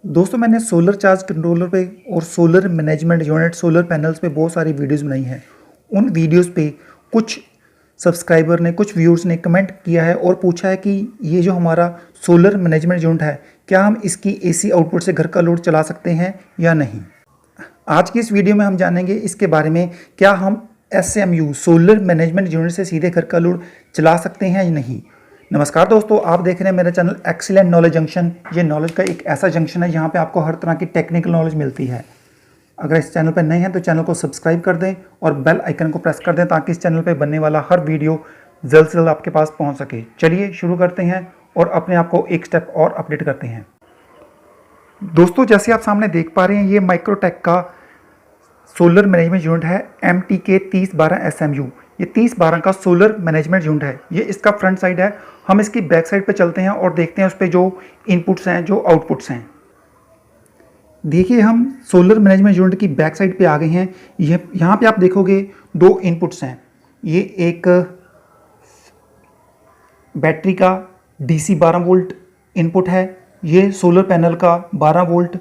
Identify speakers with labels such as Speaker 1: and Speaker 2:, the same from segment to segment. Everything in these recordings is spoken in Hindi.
Speaker 1: दोस्तों मैंने सोलर चार्ज कंट्रोलर पे और solar management unit solar panels पे बहुत सारी वीडियोस बनाई हैं। उन वीडियोस पे कुछ सब्सक्राइबर ने कुछ व्यूअर्स ने कमेंट किया है और पूछा है कि ये जो हमारा सोलर मैनेजमेंट यूनिट है क्या हम इसकी एसी आउटपुट से घर का लोड चला सकते हैं या नहीं। आज की इस वीडियो में हम जानेंगे इसके बारे में, क्या हम SMU सोलर मैनेजमेंट यूनिट से सीधे घर का लोड चला सकते हैं या नहीं। नमस्कार दोस्तों, आप देख रहे हैं मेरा चैनल एक्सीलेंट नॉलेज जंक्शन। ये नॉलेज का एक ऐसा जंक्शन है जहाँ पे आपको हर तरह की टेक्निकल नॉलेज मिलती है। अगर इस चैनल पर नए हैं तो चैनल को सब्सक्राइब कर दें और बेल आइकन को प्रेस कर दें ताकि इस चैनल पर बनने वाला हर वीडियो जल्द से जल्द आपके पास पहुँच सके। चलिए शुरू करते हैं और अपने आप को एक स्टेप और अपडेट करते हैं। दोस्तों जैसे आप सामने देख पा रहे हैं, ये माइक्रोटेक का सोलर मैनेजमेंट यूनिट है MTK 3012 SMU। ये 3012 का सोलर मैनेजमेंट यूनिट है। ये इसका फ्रंट साइड है। हम इसकी बैक साइड पे चलते हैं और देखते हैं उस पर जो इनपुट्स हैं, जो आउटपुट्स हैं। देखिए हम सोलर मैनेजमेंट यूनिट की बैक साइड पे आ गए हैं। यहाँ पे आप देखोगे दो इनपुट्स हैं। ये एक बैटरी का DC 12 वोल्ट इनपुट है, ये सोलर पैनल का 12 वोल्ट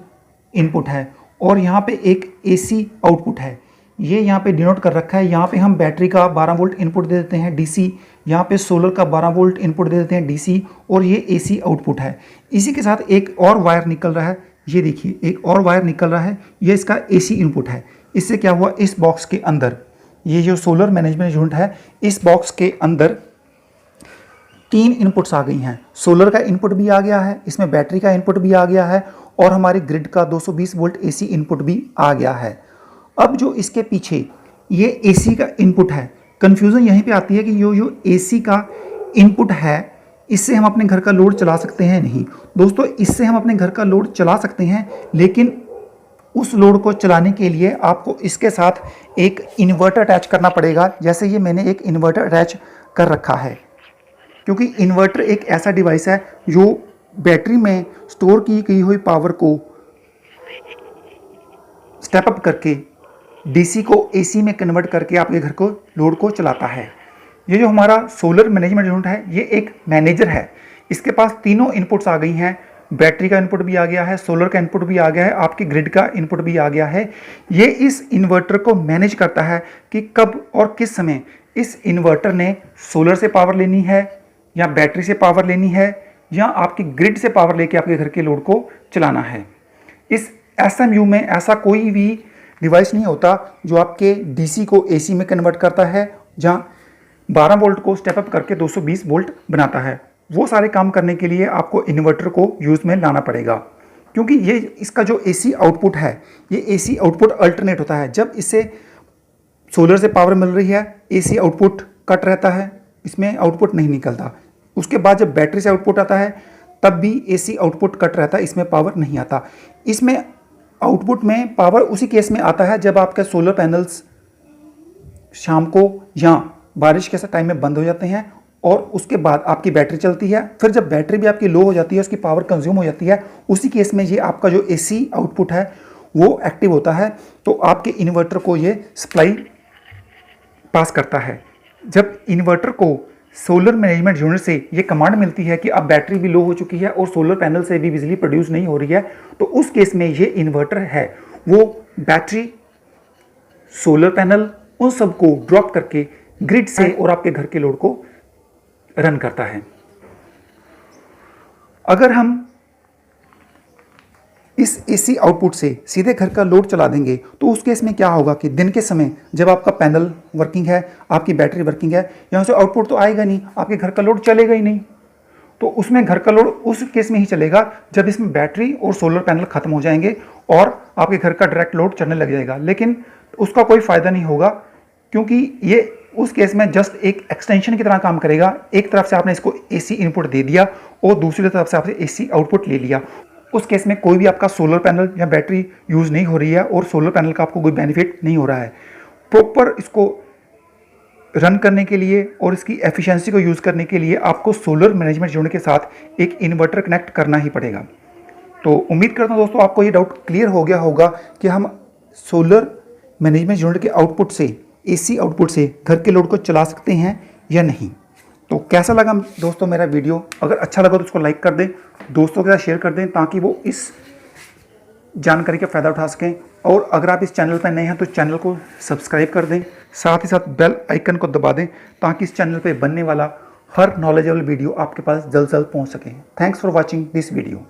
Speaker 1: इनपुट है और यहाँ पे एक AC आउटपुट है। ये यहाँ पे डिनोट कर रखा है। यहाँ पे हम बैटरी का 12 वोल्ट इनपुट दे देते हैं DC, यहाँ पे सोलर का 12 वोल्ट इनपुट दे देते हैं DC और ये AC आउटपुट है। इसी के साथ एक और वायर निकल रहा है। ये देखिए एक और वायर निकल रहा है, ये इसका AC इनपुट है। इससे क्या हुआ, इस बॉक्स के अंदर ये जो सोलर मैनेजमेंट यूनिट है, इस बॉक्स के अंदर 3 इनपुट्स आ गई हैं। सोलर का इनपुट भी आ गया है, इसमें बैटरी का इनपुट भी आ गया है और हमारी ग्रिड का 220 वोल्ट AC इनपुट भी आ गया है। अब जो इसके पीछे ये AC का इनपुट है, कन्फ्यूज़न यहीं पे आती है कि जो AC का इनपुट है, इससे हम अपने घर का लोड चला सकते हैं नहीं। दोस्तों इससे हम अपने घर का लोड चला सकते हैं, लेकिन उस लोड को चलाने के लिए आपको इसके साथ एक इन्वर्टर अटैच करना पड़ेगा। जैसे ये मैंने एक इन्वर्टर अटैच कर रखा है, क्योंकि इन्वर्टर एक ऐसा डिवाइस है जो बैटरी में स्टोर की गई हुई पावर को स्टेप अप करके DC को AC में कन्वर्ट करके आपके घर को लोड को चलाता है। ये जो हमारा सोलर मैनेजमेंट यूनिट है, ये एक मैनेजर है। इसके पास तीनों इनपुट्स आ गई हैं। बैटरी का इनपुट भी आ गया है, सोलर का इनपुट भी आ गया है, आपकी ग्रिड का इनपुट भी आ गया है। ये इस इन्वर्टर को मैनेज करता है कि कब और किस समय इस इन्वर्टर ने सोलर से पावर लेनी है या बैटरी से पावर लेनी है या आपकी ग्रिड से पावर लेके आपके घर के लोड को चलाना है। इस SMU में ऐसा कोई भी डिवाइस नहीं होता जो आपके DC को AC में कन्वर्ट करता है, जहाँ 12 वोल्ट को स्टेप अप करके 220 वोल्ट बनाता है। वो सारे काम करने के लिए आपको इन्वर्टर को यूज़ में लाना पड़ेगा, क्योंकि ये इसका जो AC आउटपुट है, ये AC आउटपुट अल्टरनेट होता है। जब इससे सोलर से पावर मिल रही है, AC आउटपुट कट रहता है, इसमें आउटपुट नहीं निकलता। उसके बाद जब बैटरी से आउटपुट आता है तब भी AC आउटपुट कट रहता है, इसमें पावर नहीं आता। इसमें आउटपुट में पावर उसी केस में आता है जब आपके सोलर पैनल्स शाम को या बारिश के टाइम में बंद हो जाते हैं और उसके बाद आपकी बैटरी चलती है। फिर जब बैटरी भी आपकी लो हो जाती है, उसकी पावर कंज्यूम हो जाती है, उसी केस में ये आपका जो AC आउटपुट है वो एक्टिव होता है, तो आपके इन्वर्टर को ये सप्लाई पास करता है। जब इन्वर्टर को सोलर मैनेजमेंट यूनिट से ये कमांड मिलती है कि अब बैटरी भी लो हो चुकी है और सोलर पैनल से भी बिजली प्रोड्यूस नहीं हो रही है, तो उस केस में ये इन्वर्टर है वो बैटरी, सोलर पैनल, उन सब को ड्रॉप करके ग्रिड से और आपके घर के लोड को रन करता है। अगर हम इस AC आउटपुट से सीधे घर का लोड चला देंगे तो उस केस में क्या होगा कि दिन के समय जब आपका पैनल वर्किंग है, आपकी बैटरी वर्किंग है, यहाँ से आउटपुट तो आएगा नहीं, आपके घर का लोड चलेगा ही नहीं। तो उसमें घर का लोड उस केस में ही चलेगा जब इसमें बैटरी और सोलर पैनल खत्म हो जाएंगे और आपके घर का डायरेक्ट लोड चलने लग जाएगा। लेकिन उसका कोई फ़ायदा नहीं होगा, क्योंकि ये उस केस में जस्ट एक एक्सटेंशन की तरह काम करेगा। एक तरफ से आपने इसको AC इनपुट दे दिया और दूसरी तरफ से आपने AC आउटपुट ले लिया। उस केस में कोई भी आपका सोलर पैनल या बैटरी यूज़ नहीं हो रही है और सोलर पैनल का आपको कोई बेनिफिट नहीं हो रहा है। प्रॉपर इसको रन करने के लिए और इसकी एफिशिएंसी को यूज़ करने के लिए आपको सोलर मैनेजमेंट यूनिट के साथ एक इन्वर्टर कनेक्ट करना ही पड़ेगा। तो उम्मीद करता हूँ दोस्तों आपको ये डाउट क्लियर हो गया होगा कि हम सोलर मैनेजमेंट यूनिट के आउटपुट से, AC आउटपुट से घर के लोड को चला सकते हैं या नहीं। तो कैसा लगा दोस्तों मेरा वीडियो? अगर अच्छा लगा तो उसको लाइक कर दें, दोस्तों के साथ शेयर कर दें ताकि वो इस जानकारी का फ़ायदा उठा सकें। और अगर आप इस चैनल पर नए हैं तो चैनल को सब्सक्राइब कर दें, साथ ही साथ बेल आइकन को दबा दें ताकि इस चैनल पर बनने वाला हर नॉलेजेबल वीडियो आपके पास जल्द से जल्द पहुँच सके। Thanks for watching this video.